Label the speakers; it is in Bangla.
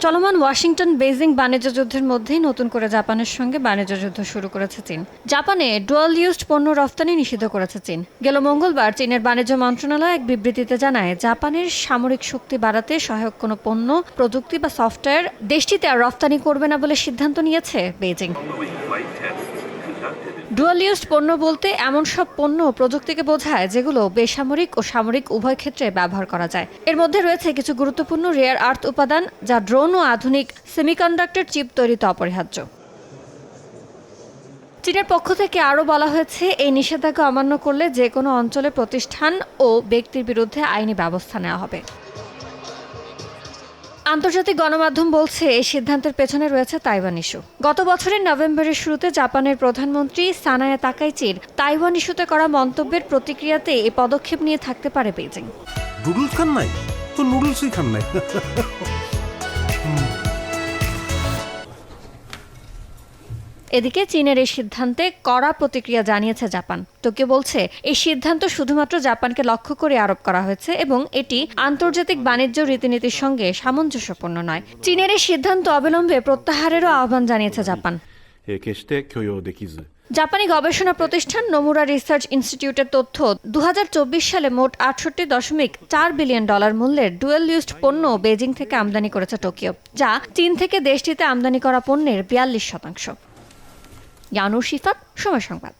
Speaker 1: চলমান ওয়াশিংটন বেজিং বাণিজ্য যুদ্ধের মধ্যেই নতুন করে জাপানের সঙ্গে বাণিজ্য যুদ্ধ শুরু করেছে চীন। জাপানে ডুয়াল ইউজড পণ্য রফতানি নিষিদ্ধ করেছে চীন। গেল মঙ্গলবার চীনের বাণিজ্য মন্ত্রণালয় এক বিবৃতিতে জানায়, জাপানের সামরিক শক্তি বাড়াতে সহায়ক কোনো পণ্য, প্রযুক্তি বা সফটওয়্যার দেশটিতে আর রফতানি করবে না বলে সিদ্ধান্ত নিয়েছে বেজিং। ডুয়াল ইউজড পণ্য বলতে এমন সব পণ্য ও প্রযুক্তিকে বোঝায় যেগুলো বেসামরিক ও সামরিক উভয় ক্ষেত্রে ব্যবহার করা যায়। এর মধ্যে রয়েছে কিছু গুরুত্বপূর্ণ রেয়ার আর্থ উপাদান, যা ড্রোন ও আধুনিক সেমিকন্ডাক্টর চিপ তৈরিতে অপরিহার্য। চীনের পক্ষ থেকে আরও বলা হয়েছে, এই নিষেধাজ্ঞা অমান্য করলে যে কোনো অঞ্চলে প্রতিষ্ঠান ও ব্যক্তির বিরুদ্ধে আইনি ব্যবস্থা নেওয়া হবে। আন্তর্জাতিক গণমাধ্যম বলছে, এই সিদ্ধান্তের পেছনে রয়েছে তাইওয়ান ইস্যু। গত বছরের নভেম্বরের শুরুতে জাপানের প্রধানমন্ত্রী সানায়া তাকাইচির তাইওয়ান ইস্যুতে করা মন্তব্যের প্রতিক্রিয়াতে এই পদক্ষেপ নিয়ে থাকতে পারে বেজিং।
Speaker 2: নুডলস খান নাই তো নুডলসই খান নাই।
Speaker 1: এদিকে চীনের এই সিদ্ধান্তে কড়া প্রতিক্রিয়া জানিয়েছে জাপান। টোকিও বলছে, এই সিদ্ধান্ত শুধুমাত্র জাপানকে লক্ষ্য করে আরোপ করা হয়েছে এবং এটি আন্তর্জাতিক বাণিজ্য রীতিনীতির সঙ্গে সামঞ্জস্যপূর্ণ নয়। চীনের এই সিদ্ধান্ত অবিলম্বে প্রত্যাহারেরও আহ্বান জানিয়েছে জাপান। জাপানি গবেষণা প্রতিষ্ঠান নোমুরা রিসার্চ ইনস্টিটিউটের তথ্য, 2024 সালে মোট $68.4 বিলিয়ন মূল্যের ডুয়াল ইউজড পণ্য বেজিং থেকে আমদানি করেছে টোকিও, যা চীন থেকে দেশটিতে আমদানি করা পণ্যের 42%। ইয়ানুর শিফাত, সময় সংবাদ।